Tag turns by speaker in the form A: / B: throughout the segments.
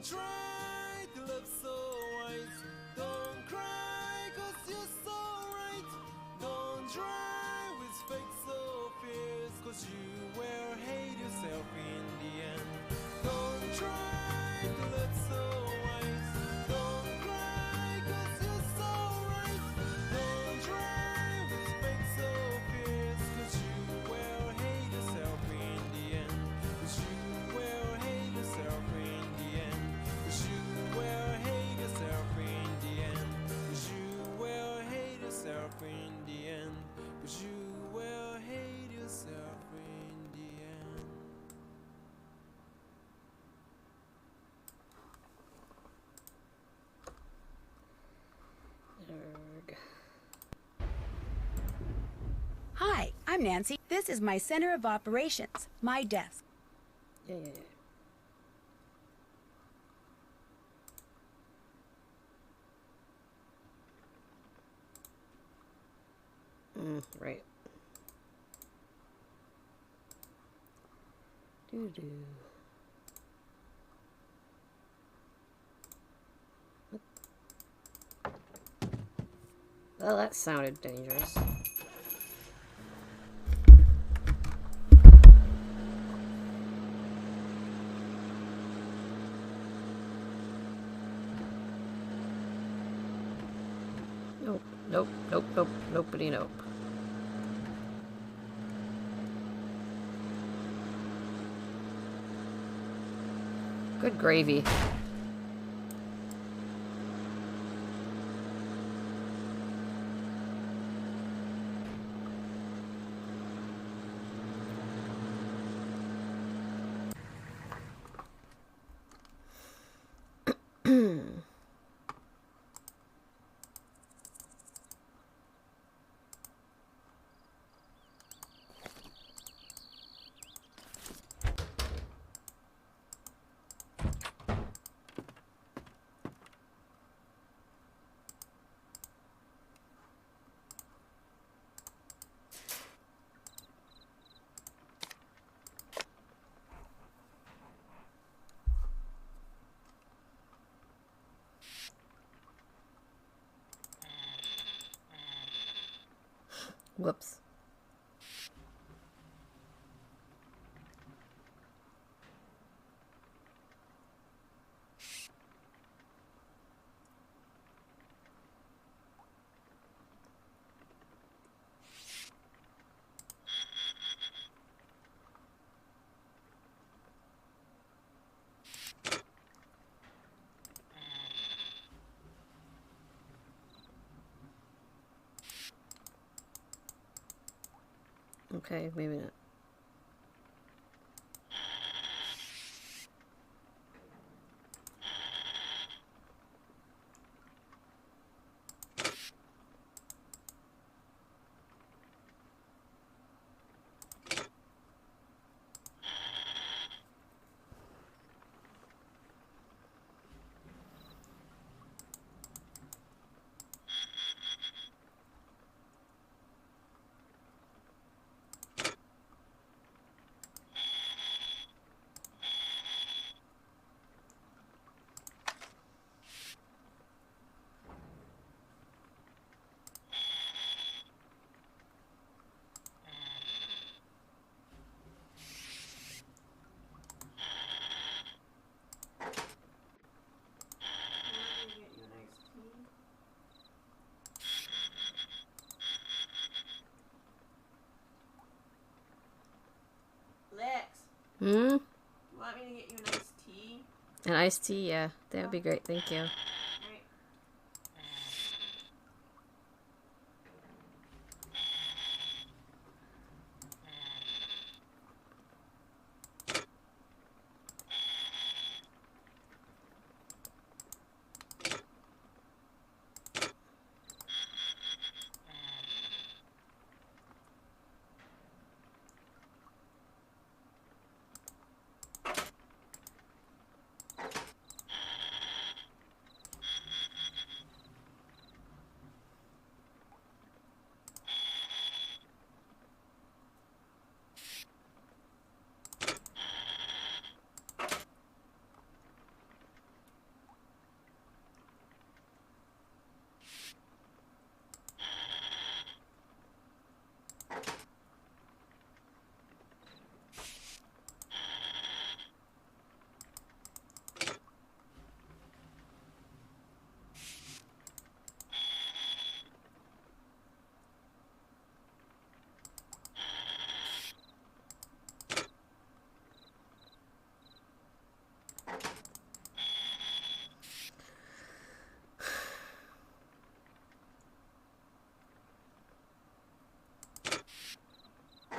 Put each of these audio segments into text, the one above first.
A: Try to love so wise. Don't cry, cause you're so right. Don't try with fake so fierce, cause you will hate yourself in the end. Don't try to love so wise. Don't cry, cause you're so right. Don't try with fake so fierce, cause you will hate yourself in the end. Cause you will hate yourself in the end. You will hate yourself in the end. You will hate yourself in the end. You will hate yourself in the end.
B: Hi, I'm Nancy. This is my center of operations, my desk.
C: Yeah. Right. Doo-doo. Well, that sounded dangerous. Nope. Nopety nope. Good gravy. Whoops. Okay, maybe not.
D: Lex,
C: Hmm?
D: you want me to get you an iced tea?
C: An iced tea? Yeah, that would be great. Thank you.
D: Alright.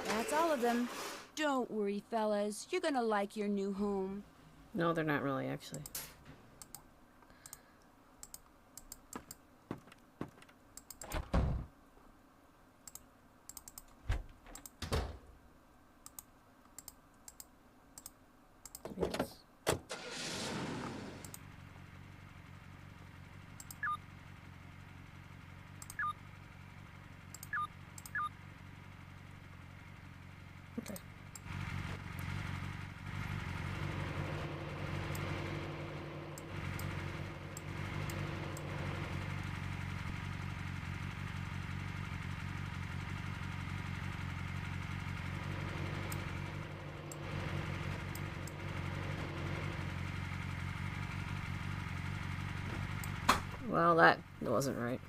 B: That's all of them. Don't worry, fellas. You're gonna like your new home.
C: No, they're not really, actually. Yes. Okay. Well, that wasn't right.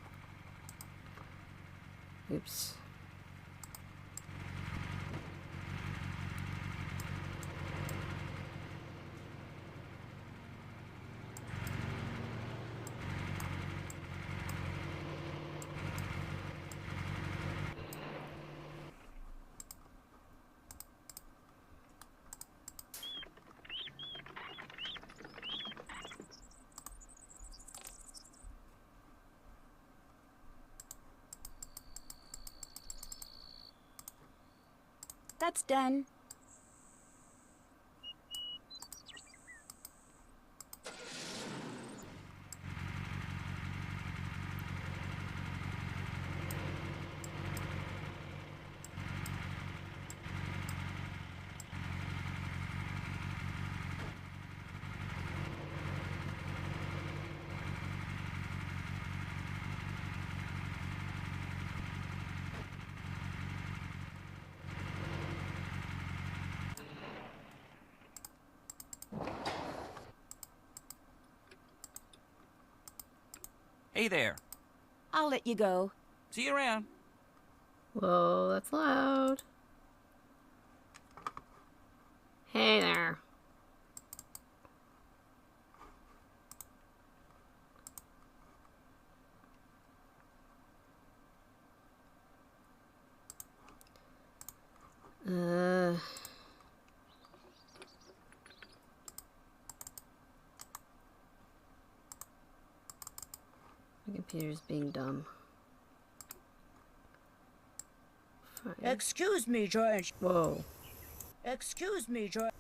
C: Oops.
B: That's done.
E: Hey there.
B: I'll let you go.
E: See you around.
C: Whoa, that's loud. Hey there. My computer's being dumb. Fine.
B: Excuse me, George.
C: Whoa.
B: Excuse me, George.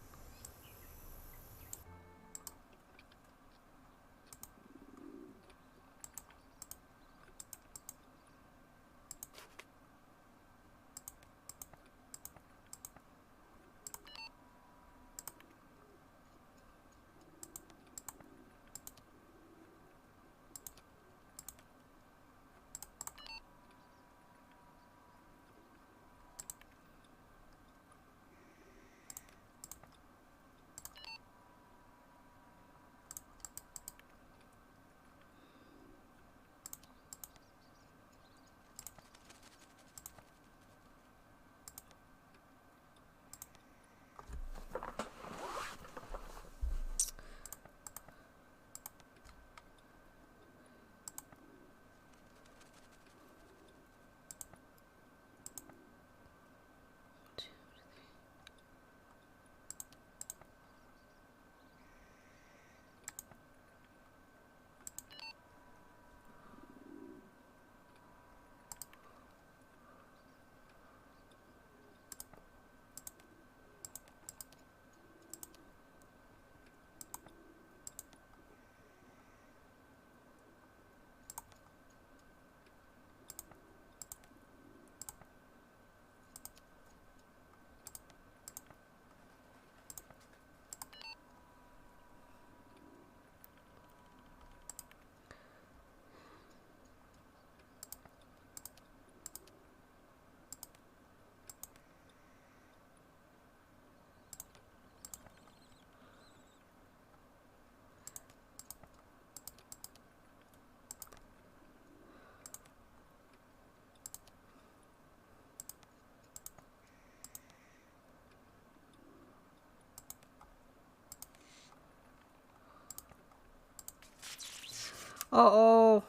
C: Uh-oh.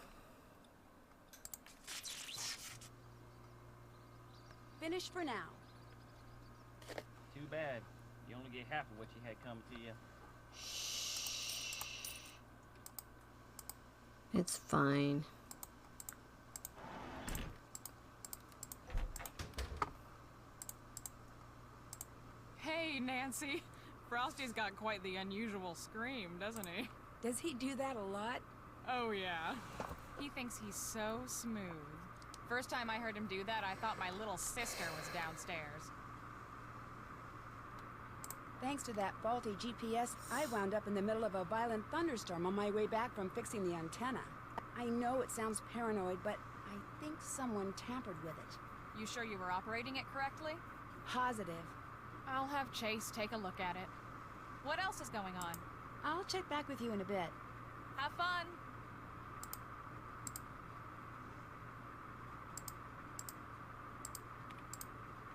B: Finished for now.
E: Too bad. You only get half of what you had coming to you.
C: It's fine.
F: Hey, Nancy. Frosty's got quite the unusual scream, doesn't he?
B: Does he do that a lot?
F: Oh, yeah. He thinks he's so smooth. First time I heard him do that, I thought my little sister was downstairs.
B: Thanks to that faulty GPS, I wound up in the middle of a violent thunderstorm on my way back from fixing the antenna. I know it sounds paranoid, but I think someone tampered with it.
F: You sure you were operating it correctly?
B: Positive.
F: I'll have Chase take a look at it. What else is going on?
B: I'll check back with you in a bit.
F: Have fun!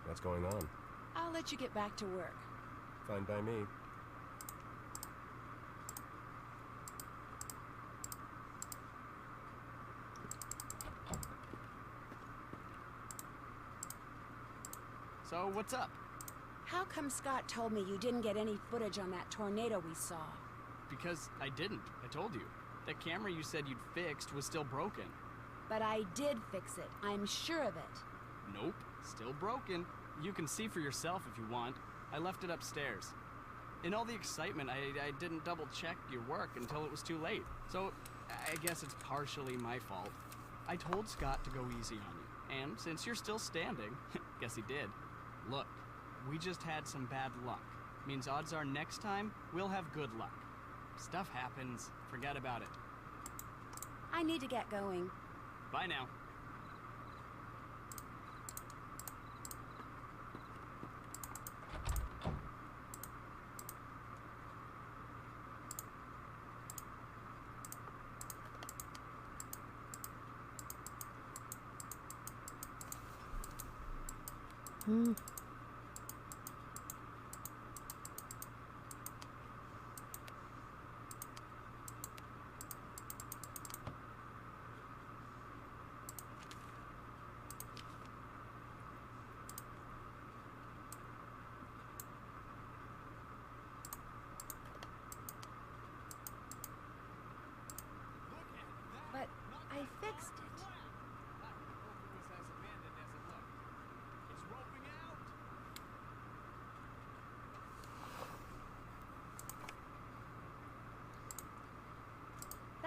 G: What's going on?
B: I'll let you get back to work.
G: Fine by me.
H: So, what's up?
B: How come Scott told me you didn't get any footage on that tornado we saw?
H: Because I didn't. I told you. That camera you said you'd fixed was still broken.
B: But I did fix it. I'm sure of it.
H: Nope. Still broken. You can see for yourself if you want. I left it upstairs. In all the excitement, I didn't double check your work until it was too late. So, I guess it's partially my fault. I told Scott to go easy on you. And since you're still standing, guess he did. Look, we just had some bad luck. Means odds are next time, we'll have good luck. Stuff happens. Forget about it.
B: I need to get going.
H: Bye now.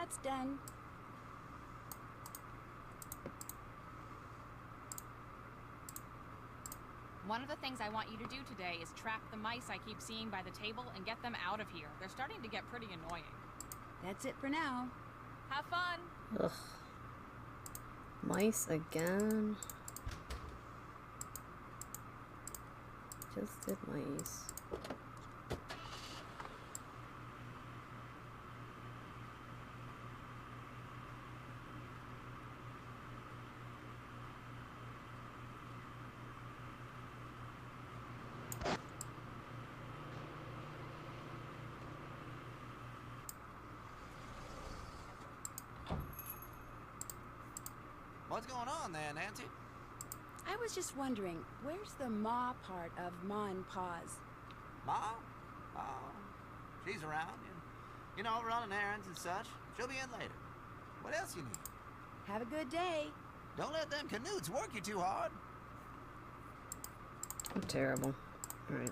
B: That's done.
F: One of the things I want you to do today is trap the mice I keep seeing by the table and get them out of here. They're starting to get pretty annoying.
B: That's it for now.
F: Have fun!
C: Ugh. Mice again. Just did mice.
I: What's going on there, Nancy?
B: I was just wondering, where's the Ma part of Ma and Pa's?
I: Ma? Oh, she's around. You know, running errands and such. She'll be in later. What else you need?
B: Have a good day.
I: Don't let them canoots work you too hard.
C: I'm terrible. Alright.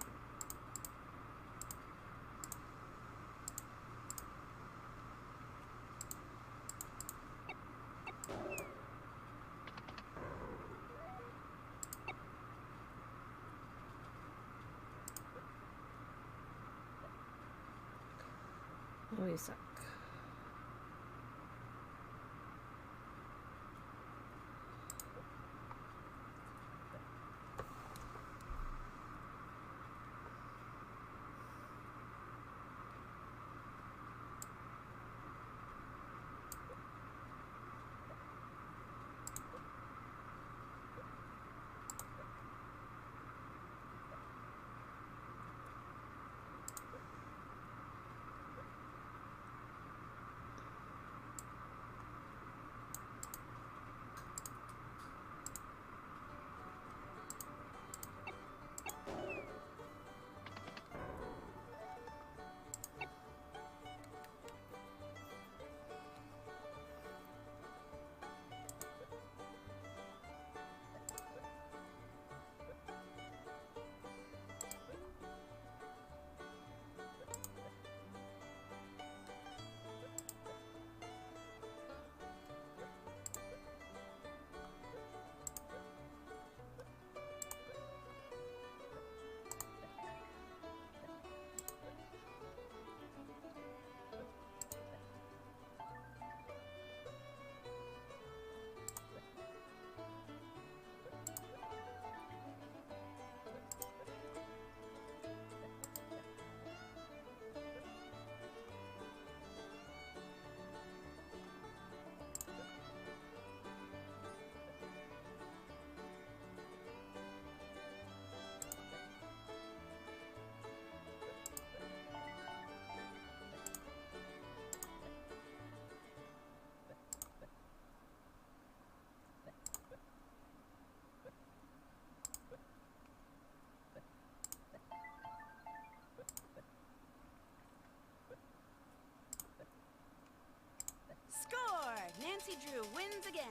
C: Oh, you suck.
B: Score! Nancy Drew wins again.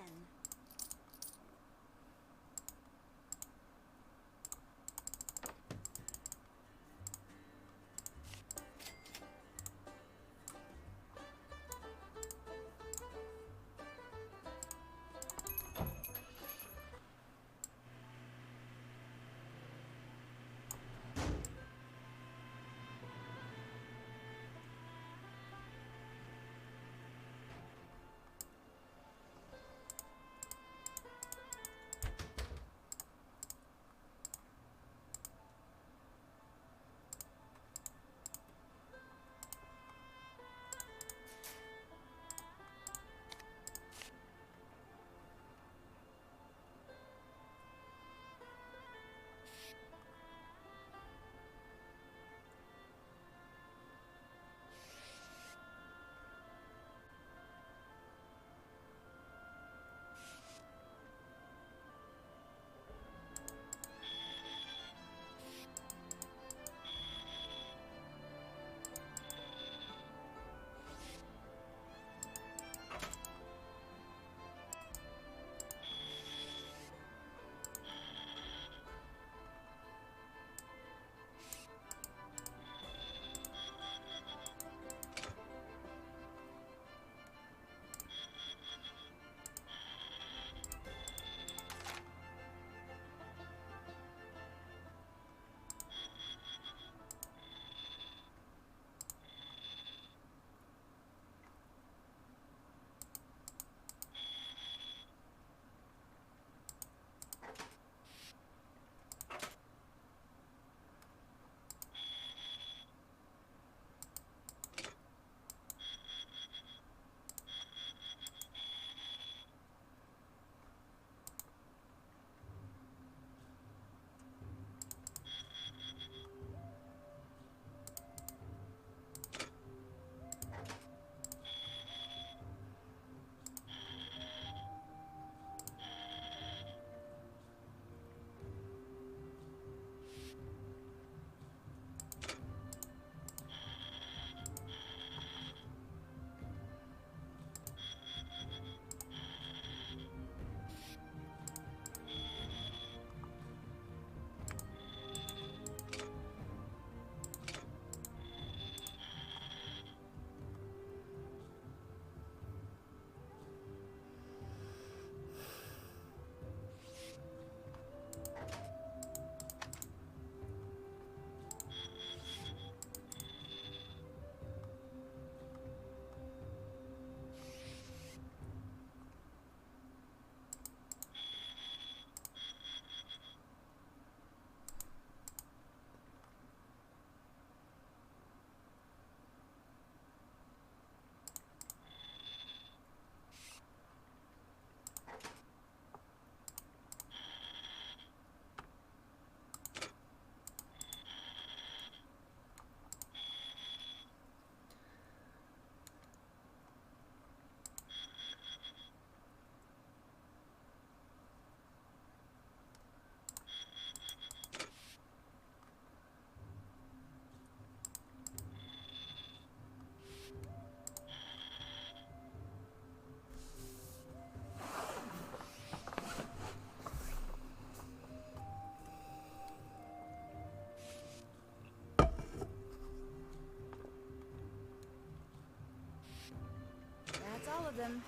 B: them.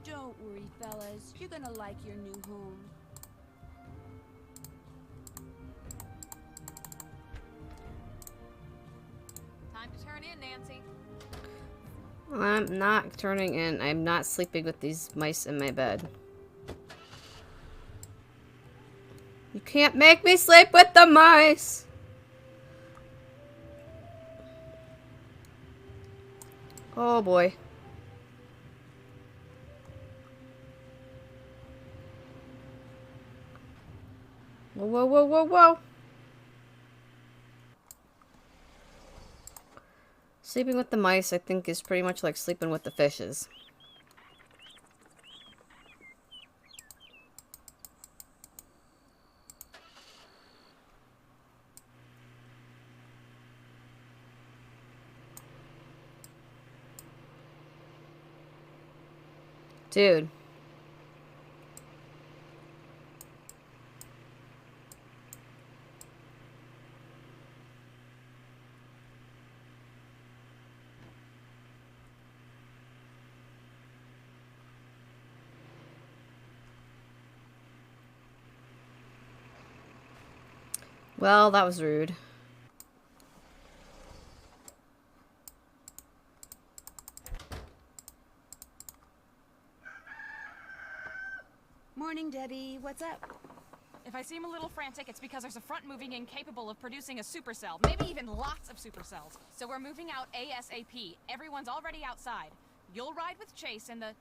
B: Don't worry, fellas. You're gonna like your new home.
F: Time to turn in, Nancy.
C: I'm not turning in. I'm not sleeping with these mice in my bed. You can't make me sleep with the mice! Oh boy. Whoa, whoa, whoa, whoa, whoa. Sleeping with the mice, I think, is pretty much like sleeping with the fishes. Dude. Well, that was rude.
B: Morning, Debbie. What's up?
F: If I seem a little frantic, it's because there's a front moving in capable of producing a supercell, maybe even lots of supercells. So we're moving out ASAP. Everyone's already outside. You'll ride with Chase in the...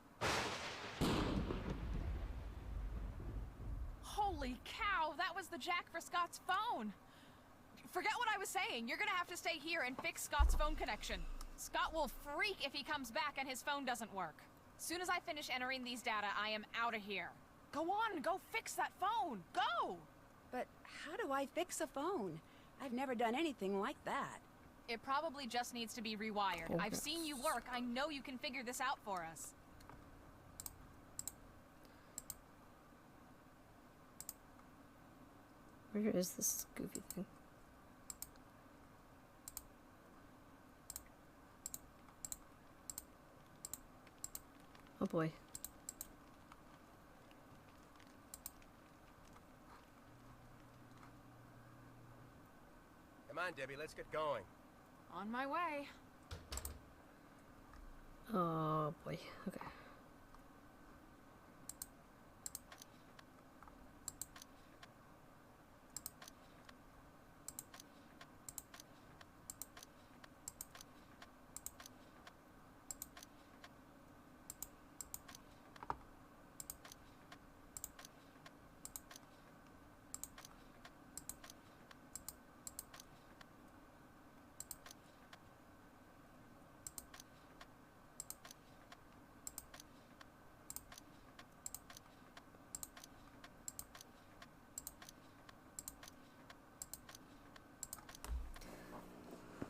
F: Holy cow, that was the jack for Scott's phone. Forget what I was saying. You're gonna have to stay here and fix Scott's phone connection. Scott will freak if he comes back and his phone doesn't work. Soon as I finish entering these data, I am out of here. Go on, go fix that phone. Go!
B: But how do I fix a phone? I've never done anything like that.
F: It probably just needs to be rewired.
C: Okay.
F: I've seen you work. I know you can figure this out for us.
C: Where is this goofy thing? Oh boy.
G: Come on, Debbie, let's get going.
F: On my way.
C: Oh boy. Okay.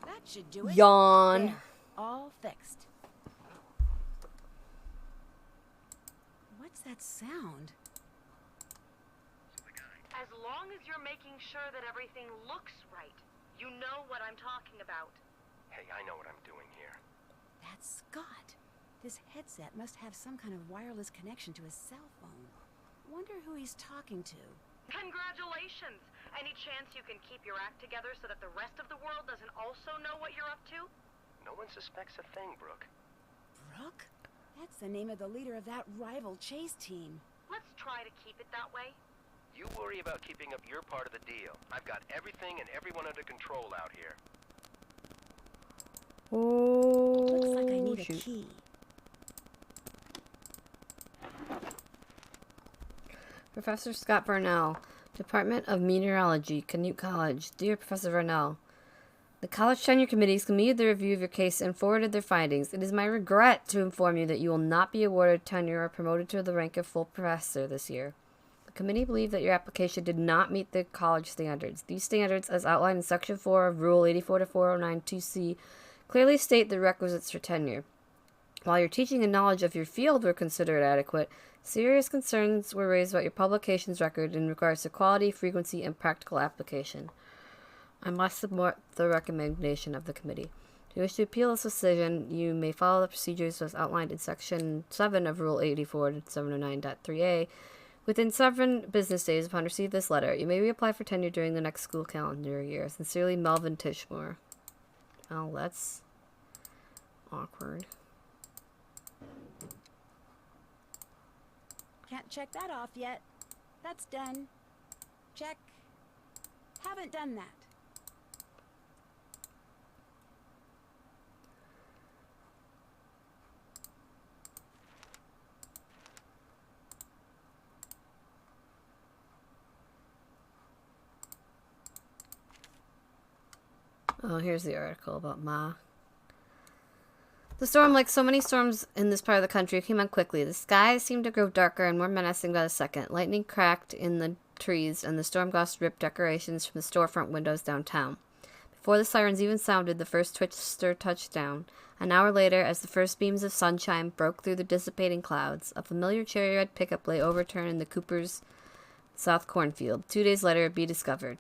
B: That should do it.
C: Yawn.
B: There, all fixed. What's that sound?
J: As long as you're making sure that everything looks right, you know what I'm talking about.
G: Hey, I know what I'm doing here.
B: That's Scott. This headset must have some kind of wireless connection to his cell phone. Wonder who he's talking to.
J: Congratulations! Any chance you can keep your act together so that the rest of the world doesn't also know what you're up to?
G: No one suspects a thing, Brooke.
B: Brooke? That's the name of the leader of that rival Chase team.
J: Let's try to keep it that way.
G: You worry about keeping up your part of the deal. I've got everything and everyone under control out here.
C: Oh,
B: Looks like I need
C: shoot.
B: a key.
C: Professor Scott Varnell, Department of Meteorology, Canute College. Dear Professor Varnell, the College Tenure Committee has completed the review of your case and forwarded their findings. It is my regret to inform you that you will not be awarded tenure or promoted to the rank of full professor this year. The committee believed that your application did not meet the college standards. These standards, as outlined in Section 4 of Rule 84-409-2C, clearly state the requisites for tenure. While your teaching and knowledge of your field were considered adequate, serious concerns were raised about your publications record in regards to quality, frequency, and practical application. I must support the recommendation of the committee. If you wish to appeal this decision, you may follow the procedures as outlined in Section 7 of Rule 84.709.3a. Within 7 business days upon receipt of this letter, you may reapply for tenure during the next school calendar year. Sincerely, Melvin Tishmore. Oh, that's awkward.
B: Can't check that off yet. That's done. Check. Haven't done that.
C: Oh, here's the article about Ma. The storm, like so many storms in this part of the country, came on quickly. The sky seemed to grow darker and more menacing by the second. Lightning cracked in the trees, and the storm gusts ripped decorations from the storefront windows downtown. Before the sirens even sounded, the first twister touched down. An hour later, as the first beams of sunshine broke through the dissipating clouds, a familiar cherry-red pickup lay overturned in the Cooper's South cornfield. 2 days later, it'd be discovered.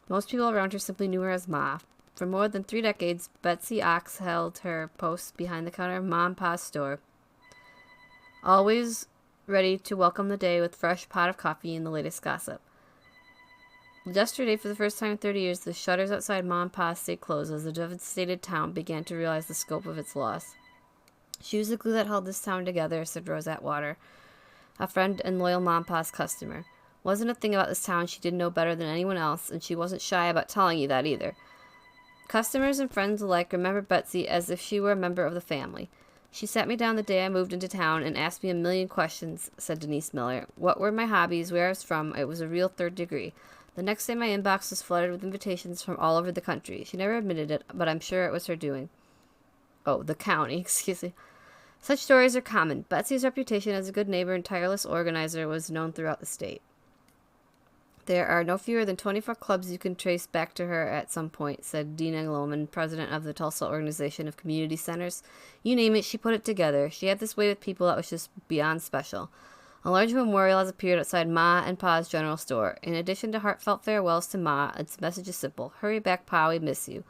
C: Most people around her simply knew her as Ma. For more than 3 decades, Betsy Ox held her post behind the counter of Ma and Pa's store, always ready to welcome the day with a fresh pot of coffee and the latest gossip. Yesterday, for the first time in 30 years, the shutters outside Ma and Pa's stayed closed as the devastated town began to realize the scope of its loss. She was the glue that held this town together, said Rose Atwater, a friend and loyal Ma and Pa's customer. Wasn't a thing about this town she didn't know better than anyone else, and she wasn't shy about telling you that either. Customers and friends alike remember Betsy as if she were a member of the family. She sat me down the day I moved into town and asked me a million questions, said Denise Miller. What were my hobbies, where I was from? It was a real third degree. The next day my inbox was flooded with invitations from all over the country. She never admitted it, but I'm sure it was her doing. Oh, the county, excuse me. Such stories are common. Betsy's reputation as a good neighbor and tireless organizer was known throughout the state. There are no fewer than 24 clubs you can trace back to her at some point, said Dina Lohman, president of the Tulsa Organization of Community Centers. You name it, she put it together. She had this way with people that was just beyond special. A large memorial has appeared outside Ma and Pa's general store. In addition to heartfelt farewells to Ma, its message is simple. Hurry back, Pa, we miss you.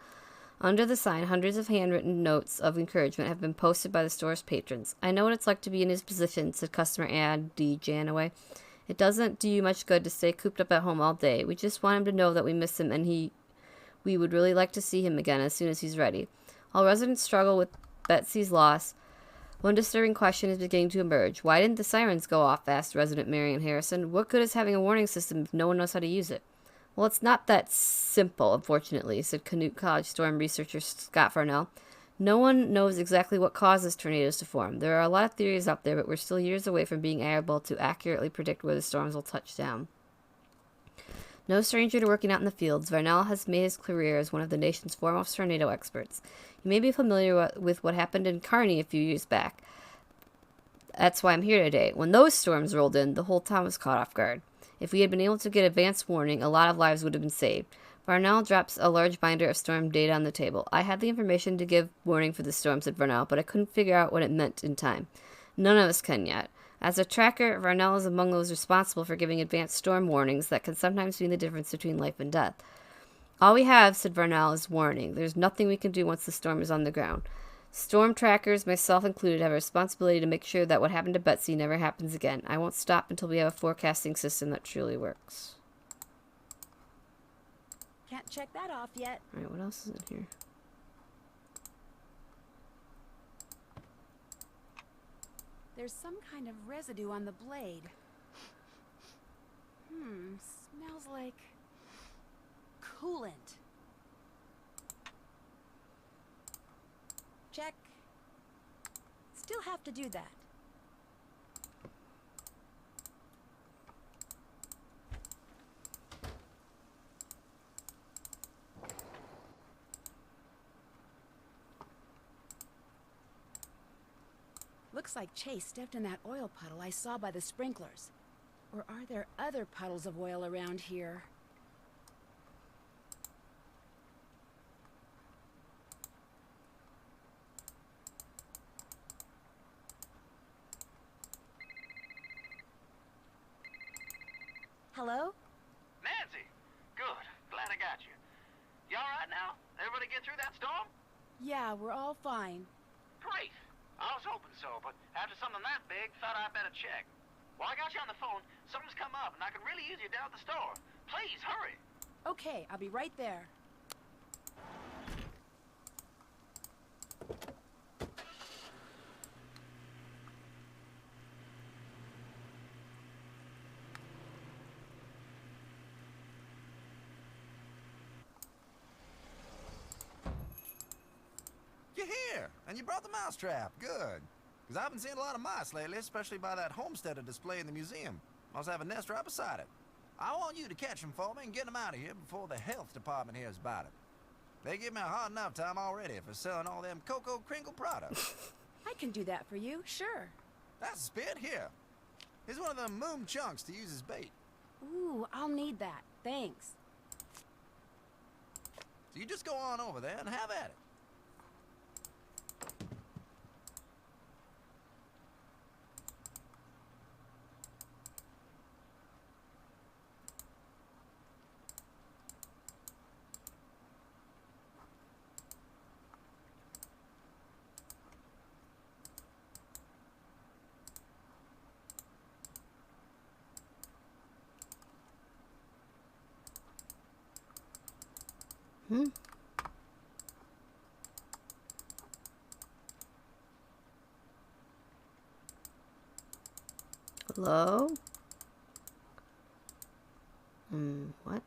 C: Under the sign, hundreds of handwritten notes of encouragement have been posted by the store's patrons. I know what it's like to be in his position, said customer Ann D. Janaway. It doesn't do you much good to stay cooped up at home all day. We just want him to know that we miss him and we would really like to see him again as soon as he's ready. While residents struggle with Betsy's loss, one disturbing question is beginning to emerge. Why didn't the sirens go off? Asked resident Marion Harrison. What good is having a warning system if no one knows how to use it? Well, it's not that simple, unfortunately, said Canute College storm researcher Scott Farnell. No one knows exactly what causes tornadoes to form. There are a lot of theories out there, but we're still years away from being able to accurately predict where the storms will touch down. No stranger to working out in the fields, Farnell has made his career as one of the nation's foremost tornado experts. You may be familiar with what happened in Kearney a few years back. That's why I'm here today. When those storms rolled in, the whole town was caught off guard. If we had been able to get advance warning, a lot of lives would have been saved. Farnell drops a large binder of storm data on the table. I had the information to give warning for the storm, said Farnell, but I couldn't figure out what it meant in time. None of us can yet. As a tracker, Farnell is among those responsible for giving advanced storm warnings that can sometimes mean the difference between life and death. All we have, said Farnell, is warning. There's nothing we can do once the storm is on the ground. Storm trackers, myself included, have a responsibility to make sure that what happened to Betsy never happens again. I won't stop until we have a forecasting system that truly works.
B: Can't check that off yet.
C: Alright, what else is in here?
B: There's some kind of residue on the blade. Smells like coolant. Check. Still have to do that. Looks like Chase stepped in that oil puddle I saw by the sprinklers. Or are there other puddles of oil around here? Hello?
I: Nancy! Good. Glad I got you. You all right now? Everybody get through that storm?
B: Yeah, we're all fine.
I: Great. I was hoping so, but after something that big, thought I'd better check. While I got you on the phone, something's come up, and I could really use you down at the store. Please, hurry.
B: Okay, I'll be right there.
K: You're here, and you brought the mousetrap. Good. Because I've been seeing a lot of mice lately, especially by that homesteader display in the museum. Must have a nest right beside it. I want you to catch them for me and get them out of here before the health department hears about it. They give me a hard enough time already for selling all them Cocoa Kringle products.
B: I can do that for you, sure.
K: That's a spit. Here. Here's one of them moon chunks to use as bait.
B: Ooh, I'll need that. Thanks.
K: So you just go on over there and have at it.
C: Hello? What?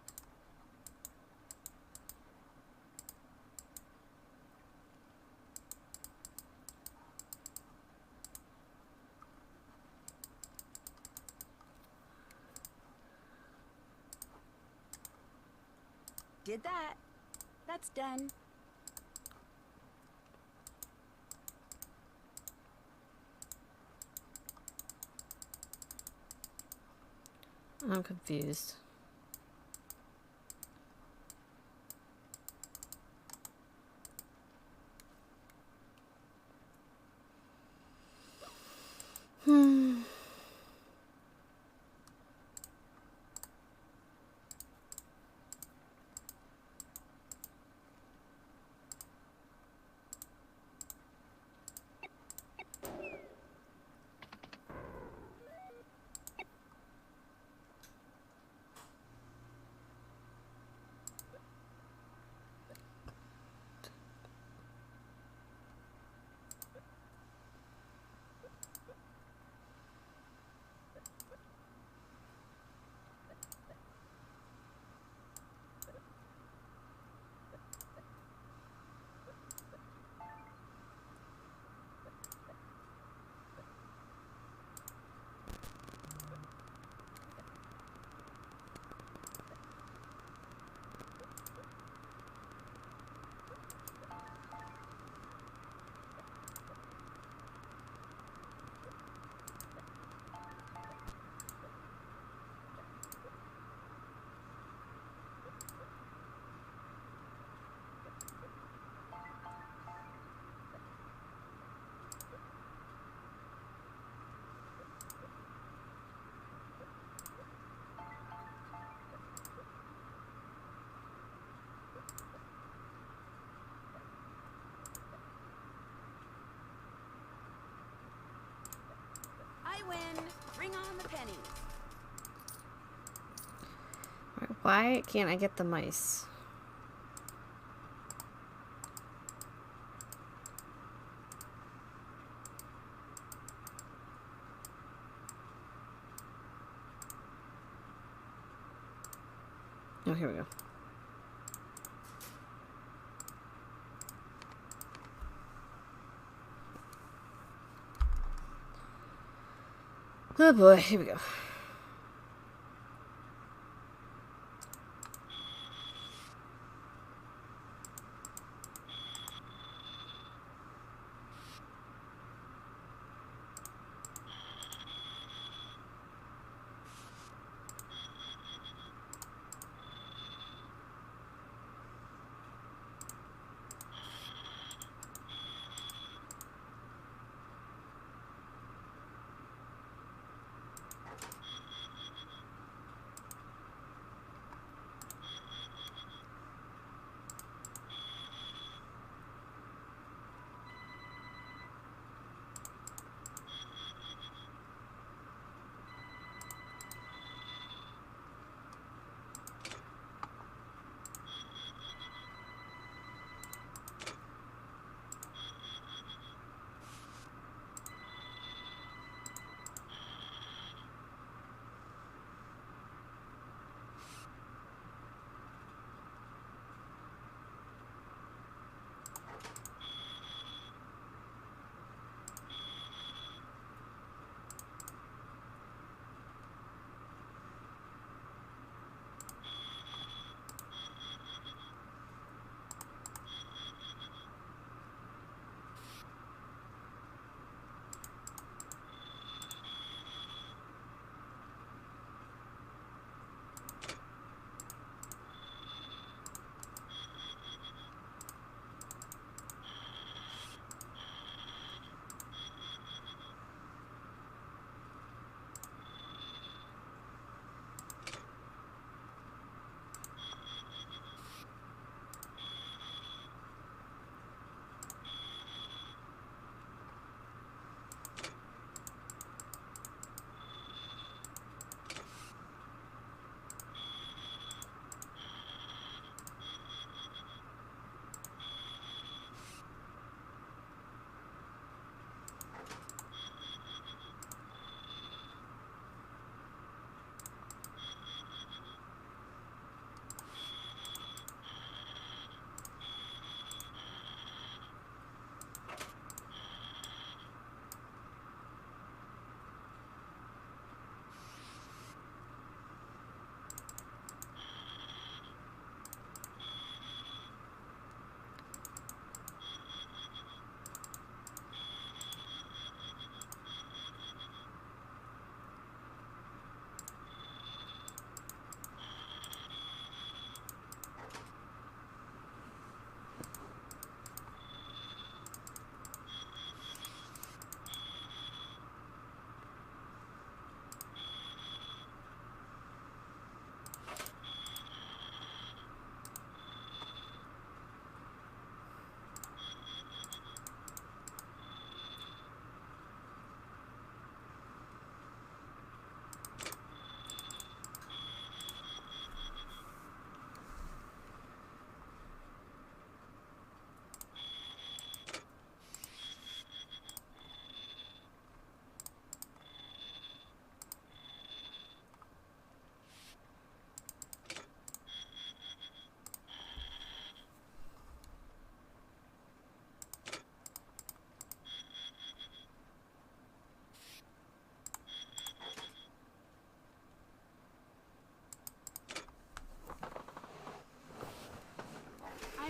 B: Did that. That's done.
C: I'm confused.
B: I win. Bring on the pennies.
C: Why can't I get the mice? Oh, here we go. Oh boy, here we go.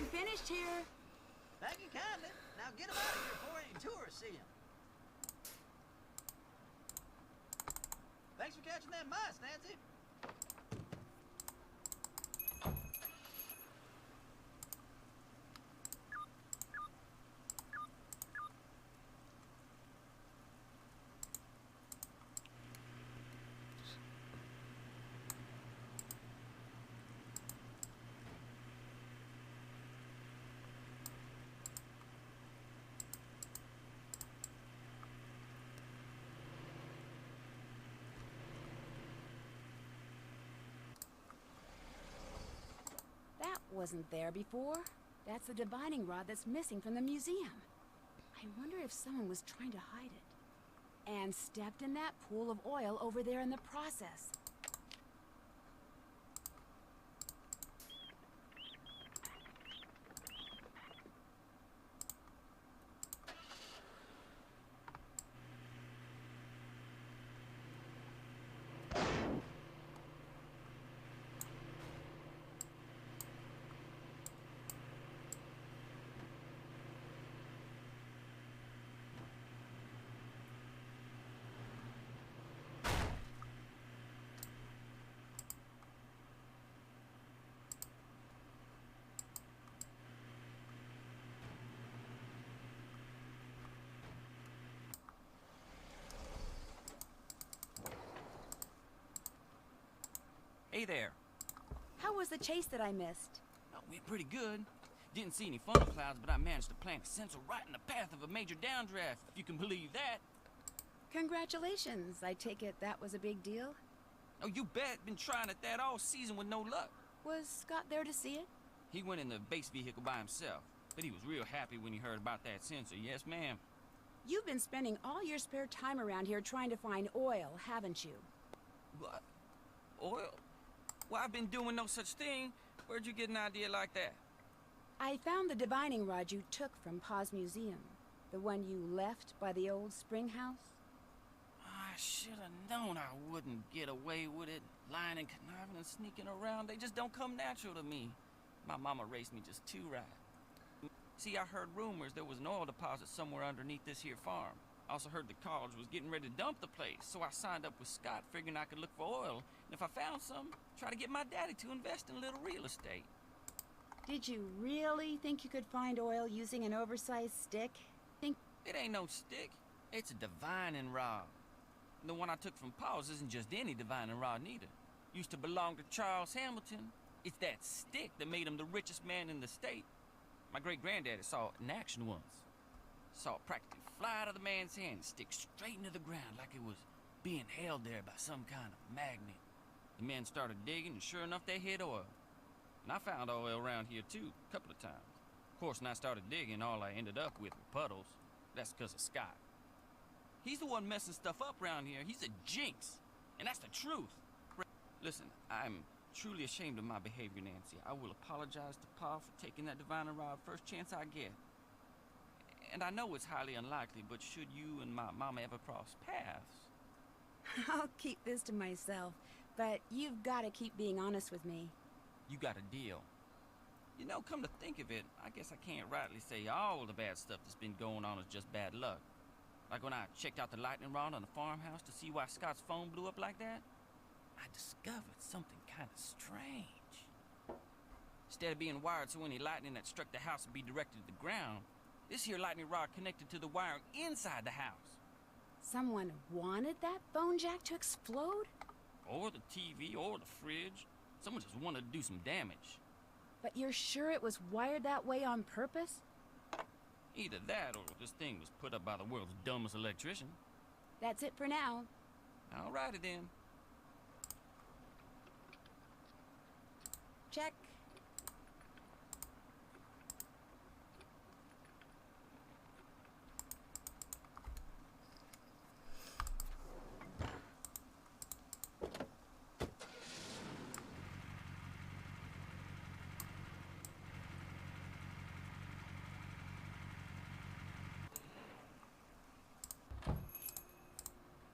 B: finished here.
I: Thank you kindly. Now get him out of here before any tourists see him. Thanks for catching them mice, Nancy.
B: That wasn't there before. That's the divining rod that's missing from the museum. I wonder if someone was trying to hide it. And stepped in that pool of oil over there in the process.
E: Hey there.
B: How was the chase that I missed?
E: Oh, went pretty good. Didn't see any funnel clouds, but I managed to plant a sensor right in the path of a major downdraft, if you can believe that.
B: Congratulations. I take it that was a big deal?
E: Oh, you bet. Been trying at that all season with no luck.
B: Was Scott there to see it?
E: He went in the base vehicle by himself, but he was real happy when he heard about that sensor. Yes, ma'am.
B: You've been spending all your spare time around here trying to find oil, haven't you?
E: What? Oil? Well, I've been doing no such thing. Where'd you get an idea like that?
B: I found the divining rod you took from Pa's museum. The one you left by the old spring house.
E: I should have known I wouldn't get away with it. Lying and conniving and sneaking around, they just don't come natural to me. My mama raised me just too right. See, I heard rumors there was an oil deposit somewhere underneath this here farm. I also heard the college was getting ready to dump the place, so I signed up with Scott figuring I could look for oil, and if I found some, try to get my daddy to invest in a little real estate.
B: Did you really think you could find oil using an oversized stick?
E: It ain't no stick. It's a divining rod. The one I took from Paul's isn't just any divining rod neither. Used to belong to Charles Hamilton. It's that stick that made him the richest man in the state. My great-granddaddy saw it in action once. Saw it practically fly out of the man's hand and stick straight into the ground like it was being held there by some kind of magnet. The men started digging, and sure enough, they hit oil. And I found oil around here, too, a couple of times. Of course, when I started digging, all I ended up with were puddles. That's because of Scott. He's the one messing stuff up around here. He's a jinx. And that's the truth. Listen, I'm truly ashamed of my behavior, Nancy. I will apologize to Pa for taking that divining rod first chance I get. And I know it's highly unlikely, but should you and my mama ever cross paths...
B: I'll keep this to myself, but you've got to keep being honest with me.
E: You got a deal. You know, come to think of it, I guess I can't rightly say all the bad stuff that's been going on is just bad luck. Like when I checked out the lightning rod on the farmhouse to see why Scott's phone blew up like that, I discovered something kind of strange. Instead of being wired so any lightning that struck the house would be directed to the ground, this here lightning rod connected to the wiring inside the house.
B: Someone wanted that phone jack to explode?
E: Or the TV, or the fridge. Someone just wanted to do some damage.
B: But you're sure it was wired that way on purpose?
E: Either that, or this thing was put up by the world's dumbest electrician.
B: That's it for now.
E: Alrighty then.
B: Check.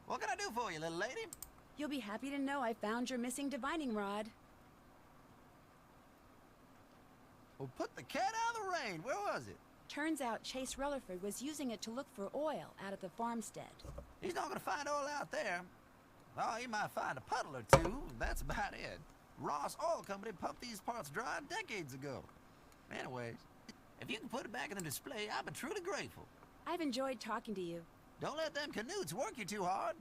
I: What can I do for you, little lady?
B: You'll be happy to know I found your missing divining rod.
K: Well, put the cat out of the rain. Where was it?
B: Turns out Chase Rutherford was using it to look for oil out at the farmstead.
K: He's not gonna find oil out there. Oh, he might find a puddle or two. That's about it. Ross Oil Company pumped these parts dry decades ago. Anyways, if you can put it back in the display, I'd be truly grateful.
B: I've enjoyed talking to you.
K: Don't let them canutes work you too hard.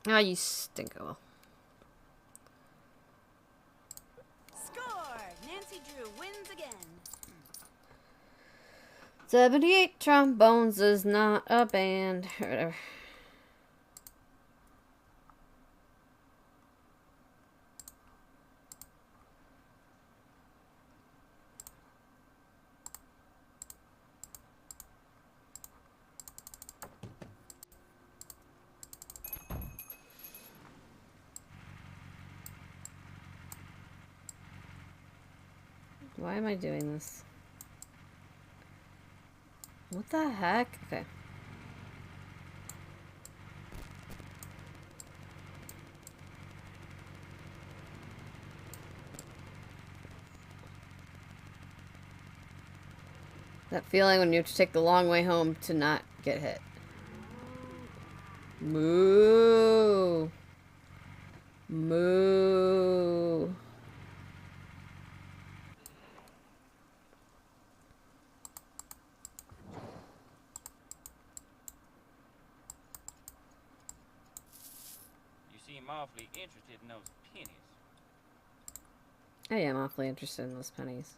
C: Ah, you stinko.
B: Score! Nancy Drew wins again.
C: 78 trombones is not a band. Or whatever. Why am I doing this? What the heck? Okay. That feeling when you have to take the long way home to not get hit. Moo. Moo.
E: I'm awfully interested in those pennies.
C: I am awfully interested in those pennies.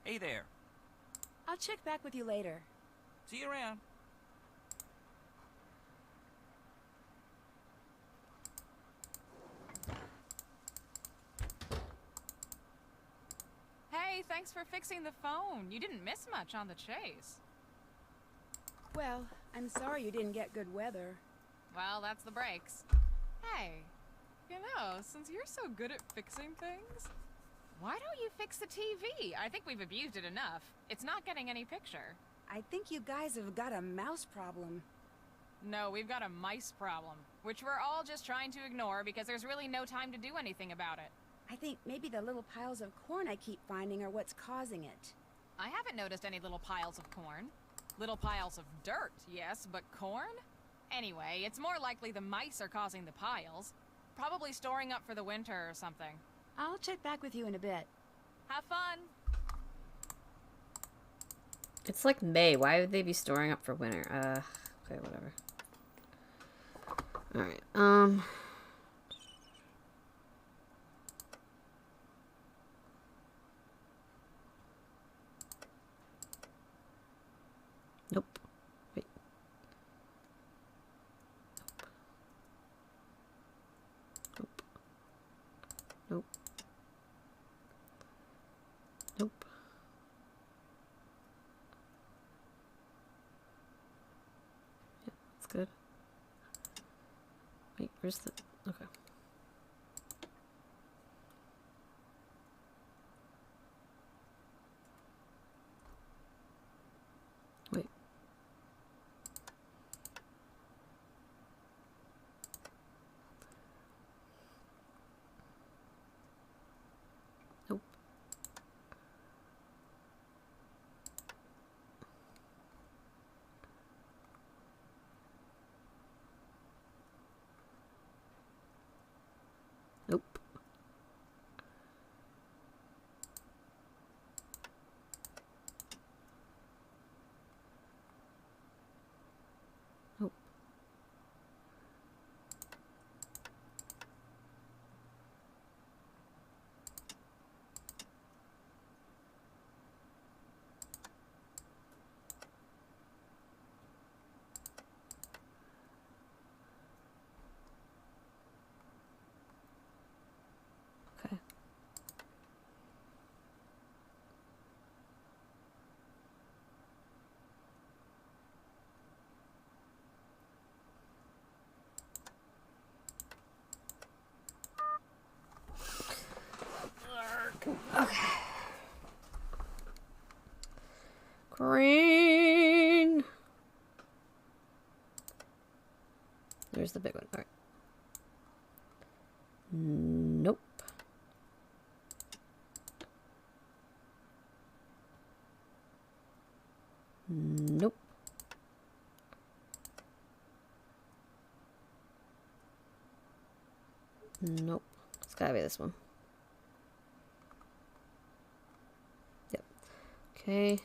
E: Hey there.
B: I'll check back with you later.
E: See you around.
F: Hey, thanks for fixing the phone. You didn't miss much on the chase.
B: Well, I'm sorry you didn't get good weather.
F: Well, that's the breaks. Hey, you know, since you're so good at fixing things, why don't you fix the TV? I think we've abused it enough. It's not getting any picture.
B: I think you guys have got a mouse problem.
F: No, we've got a mice problem, which we're all just trying to ignore because there's really no time to do anything about it.
B: I think maybe the little piles of corn I keep finding are what's causing it.
F: I haven't noticed any little piles of corn. Little piles of dirt, yes, but corn? Anyway, it's more likely the mice are causing the piles. Probably storing up for the winter or something.
B: I'll check back with you in a bit.
F: Have fun!
C: It's like May. Why would they be storing up for winter? Okay, whatever. Alright, Nope. Wait. Nope. Nope. Nope. Yeah, that's good. Wait, where's the... Okay. Wait. Nope. Nope. Okay. Okay. Green. There's the big one. All right. Nope. Nope. Nope. It's gotta be this one. Yep. Okay.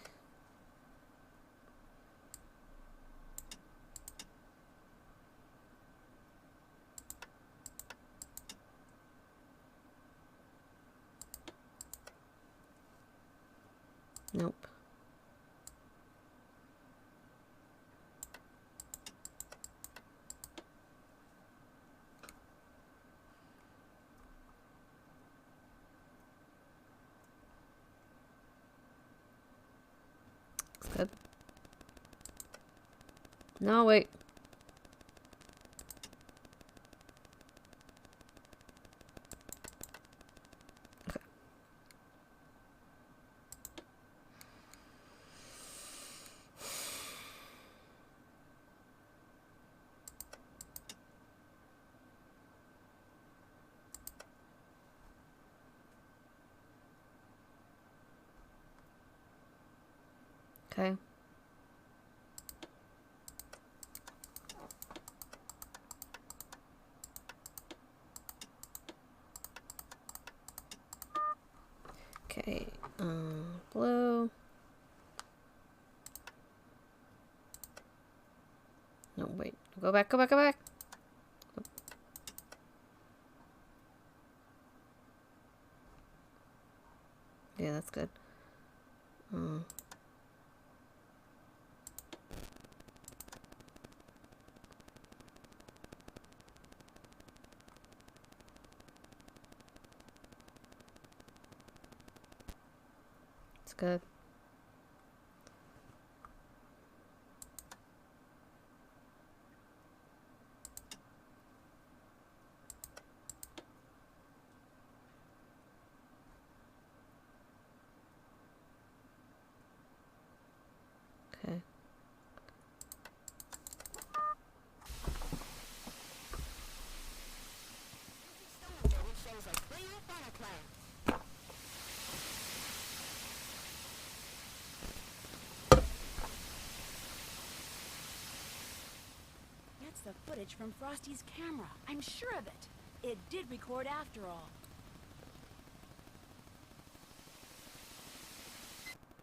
C: Nope. Looks good. No, wait. Okay. Okay. Okay, blue. No, wait. Go back, go back, go back. Yeah, that's good. It's good. Okay.
B: That's the footage from Frosty's camera. I'm sure of it. It did record after all.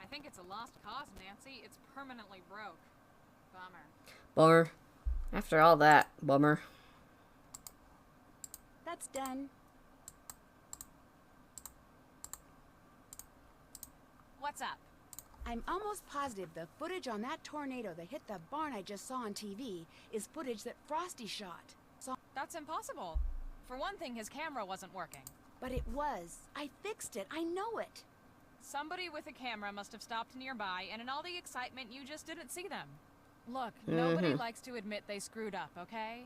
F: I think it's a lost cause, Nancy. It's permanently broke. Bummer.
C: Bummer. After all that, bummer.
B: That's done.
F: What's up?
B: I'm almost positive the footage on that tornado that hit the barn I just saw on TV is footage that Frosty shot.
F: That's impossible. For one thing, his camera wasn't working.
B: But it was. I fixed it. I know it.
F: Somebody with a camera must have stopped nearby, and in all the excitement, you just didn't see them. Look, nobody likes to admit they screwed up, okay?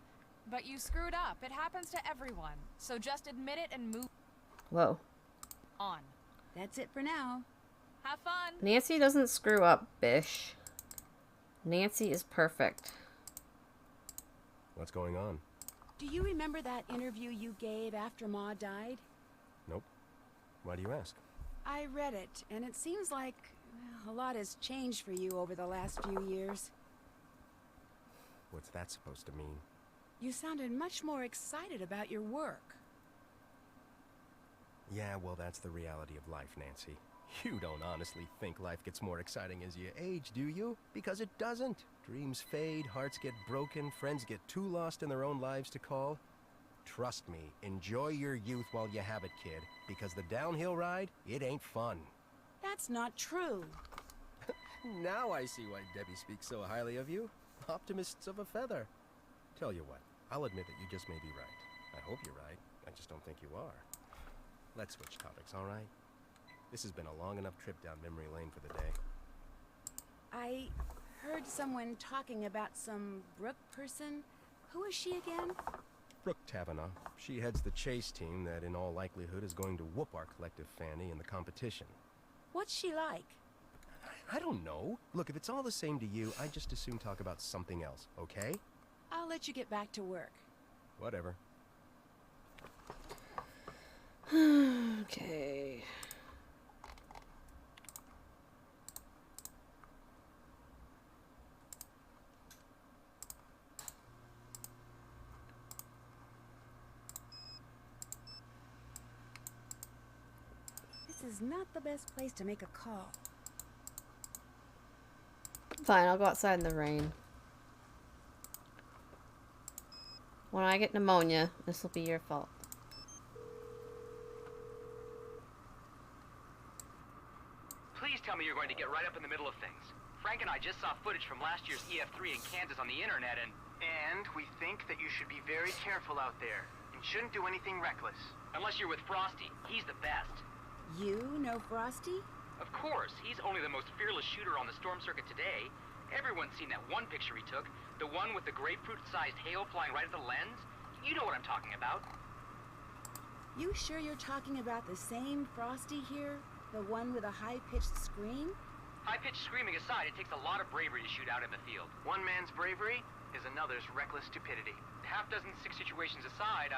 F: But you screwed up. It happens to everyone. So just admit it and move
C: Whoa.
F: on.
B: That's it for now.
F: Have fun.
C: Nancy doesn't screw up, Bish. Nancy is perfect.
L: What's going on?
B: Do you remember that interview you gave after Ma died?
L: Nope. Why do you ask?
B: I read it, and it seems like a lot has changed for you over the last few years.
L: What's that supposed to mean?
B: You sounded much more excited about your work.
L: Yeah, well, that's the reality of life, Nancy. You don't honestly think life gets more exciting as you age, do you? Because it doesn't. Dreams fade, hearts get broken, friends get too lost in their own lives to call. Trust me, enjoy your youth while you have it, kid. Because the downhill ride, it ain't fun.
B: That's not true.
L: Now I see why Debbie speaks so highly of you. Optimists of a feather. Tell you what, I'll admit that you just may be right. I hope you're right. I just don't think you are. Let's switch topics, all right? This has been a long enough trip down memory lane for the day.
B: I heard someone talking about some Brooke person. Who is she again?
L: Brooke Tavener. She heads the chase team that in all likelihood is going to whoop our collective Fanny in the competition.
B: What's she like?
L: I don't know. Look, if it's all the same to you, I'd just as soon talk about something else, okay?
B: I'll let you get back to work.
L: Whatever.
C: Okay.
B: This is not the best place to make a call.
C: Fine, I'll go outside in the rain. When I get pneumonia, this will be your fault.
M: Please tell me you're going to get right up in the middle of things. Frank and I just saw footage from last year's EF3 in Kansas on the internet and
I: we think that you should be very careful out there and shouldn't do anything reckless.
M: unless you're with Frosty, he's the best.
B: You know Frosty?
M: Of course, he's only the most fearless shooter on the storm circuit today. Everyone's seen that one picture he took, the one with the grapefruit-sized hail flying right at the lens. You know what I'm talking about.
B: You sure you're talking about the same Frosty here? The one with a high-pitched scream?
M: High-pitched screaming aside, it takes a lot of bravery to shoot out in the field.
I: One man's bravery is another's reckless stupidity.
M: Half dozen sick situations aside,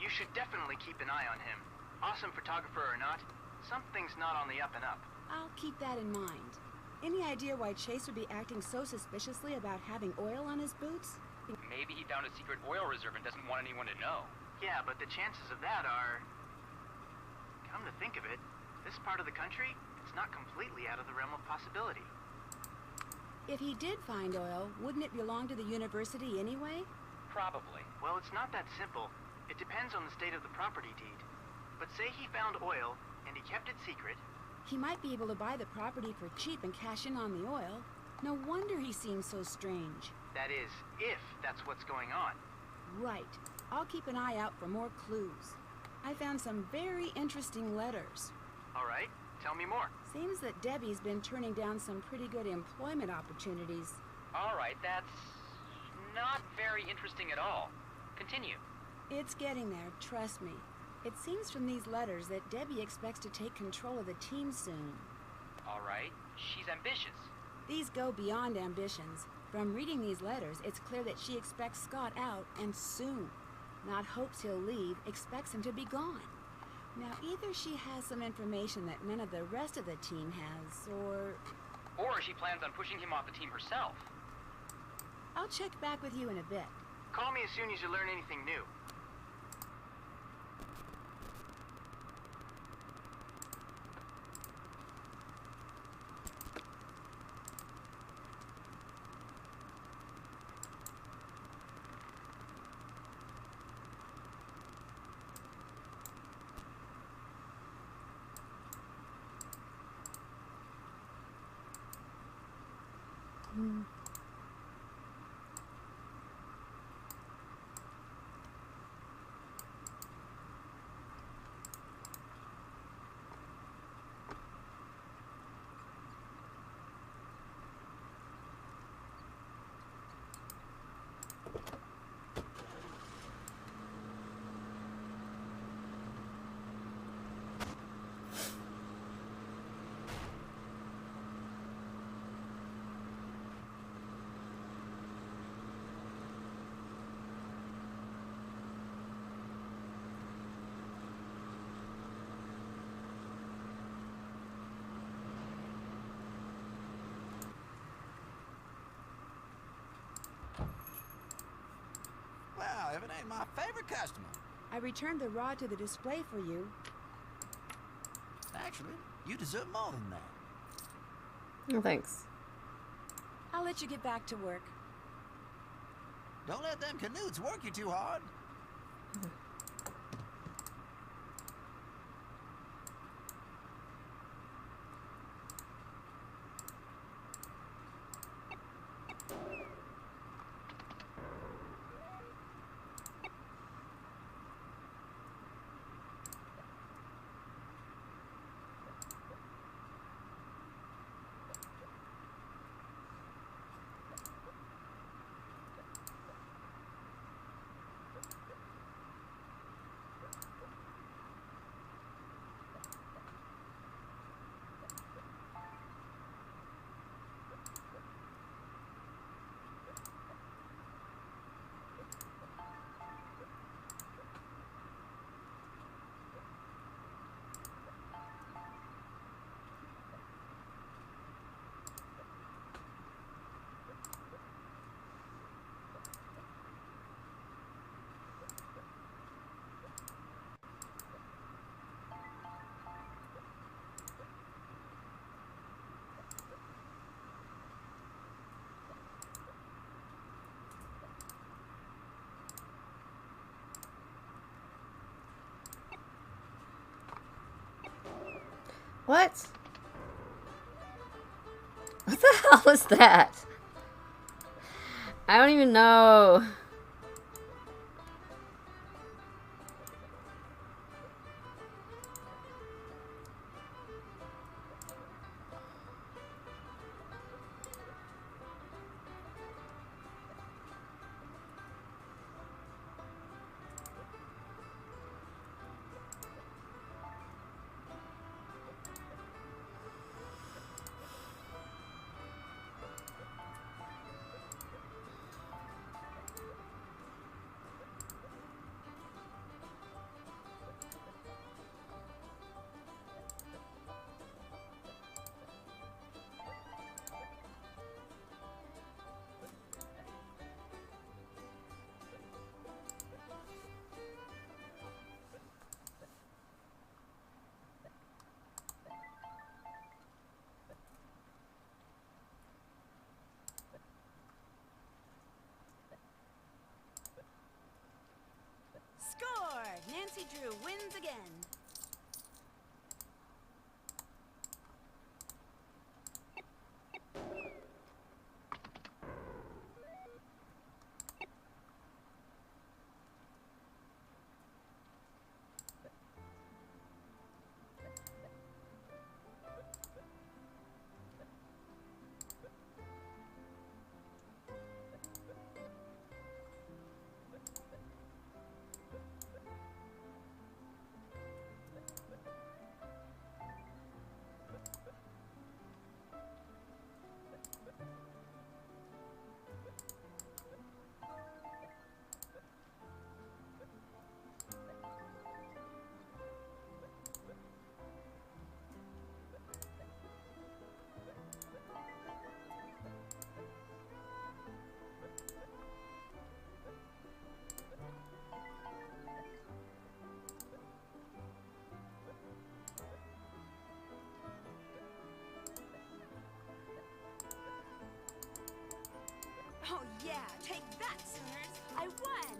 I: You should definitely keep an eye on him. Awesome photographer or not, something's not on the up and up.
B: I'll keep that in mind. Any idea why Chase would be acting so suspiciously about having oil on his boots?
M: Maybe he found a secret oil reserve and doesn't want anyone to know.
I: Yeah, but the chances of that are... Come to think of it, this part of the country, it's not completely out of the realm of possibility.
B: If he did find oil, wouldn't it belong to the university anyway?
M: Probably.
I: Well, it's not that simple. It depends on the state of the property deed. But say he found oil, and he kept it secret.
B: He might be able to buy the property for cheap and cash in on the oil. No wonder he seems so strange.
I: That is, if that's what's going on.
B: Right. I'll keep an eye out for more clues. I found some very interesting letters.
I: All right, tell me more.
B: Seems that Debbie's been turning down some pretty good employment opportunities.
M: All right, that's not very interesting at all. Continue.
B: It's getting there, trust me. It seems from these letters that Debbie expects to take control of the team soon.
M: All right, she's ambitious.
B: These go beyond ambitions. From reading these letters, it's clear that she expects Scott out, and soon. Not hopes he'll leave, expects him to be gone. Now, either she has some information that none of the rest of the team has,
M: Or she plans on pushing him off the team herself.
B: I'll check back with you in a bit.
I: Call me as soon as you learn anything new.
K: Well, if it ain't my favorite customer.
B: I returned the rod to the display for you.
K: Actually, you deserve more than that.
C: Oh, thanks.
B: I'll let you get back to work.
K: Don't let them canutes work you too hard.
C: What? What the hell was that? I don't even know.
B: Score! Nancy Drew wins again. Oh yeah, take that, Sooners! I won!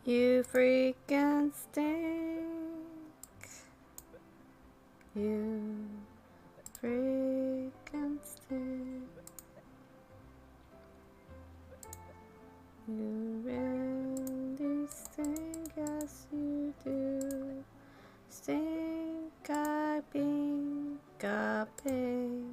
C: You freaking stink. You freaking stink. You really stink, yes you do. Stink a pink a pink.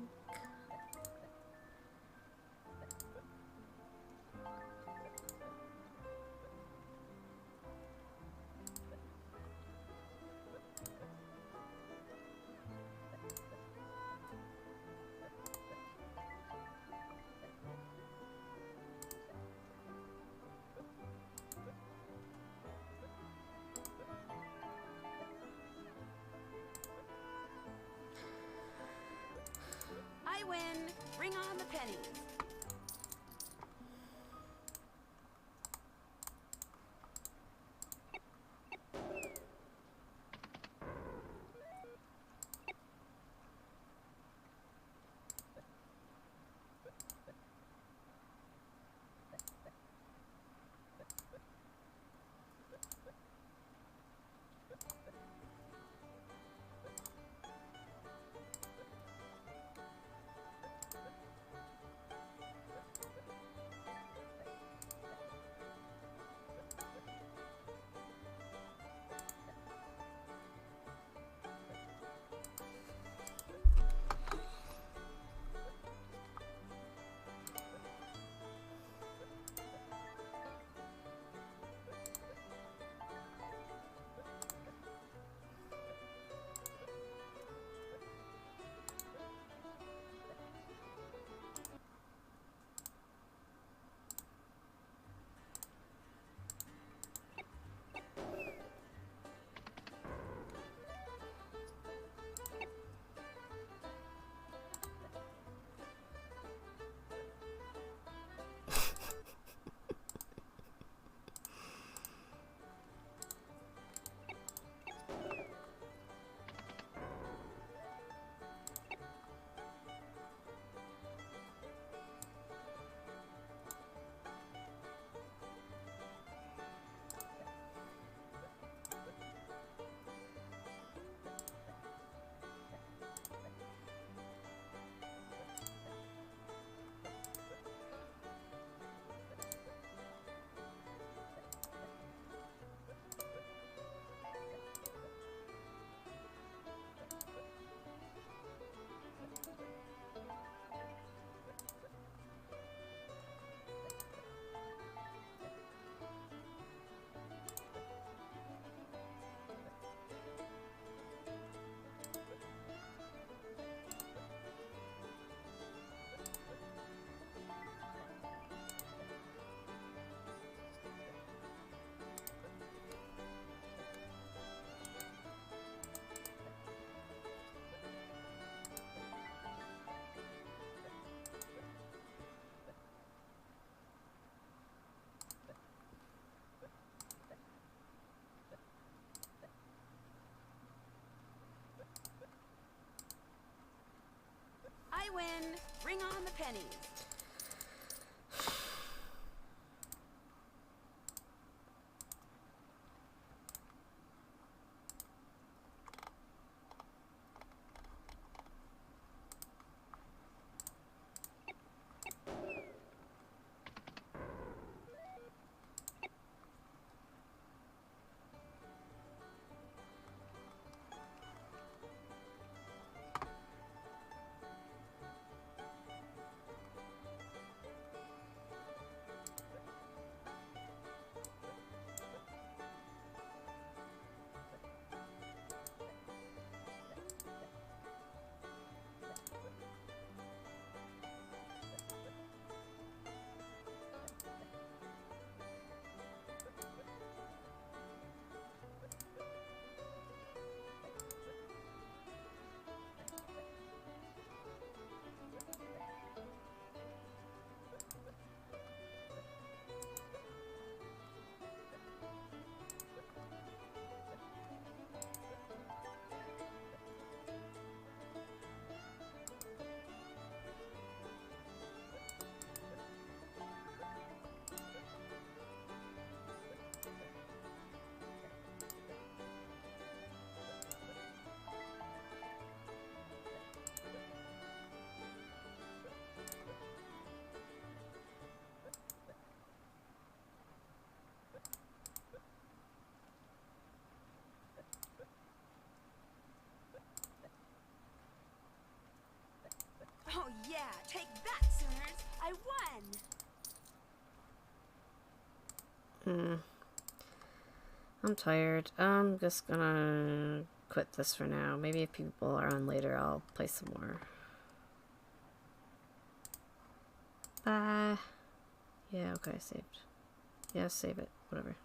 B: win. Bring on the pennies. I win. Bring on the pennies. Oh yeah, take that, Sooners! I won!
C: I'm tired. I'm just gonna quit this for now. Maybe if people are on later, I'll play some more. Bye. Yeah, okay, saved. Yeah, save it. Whatever.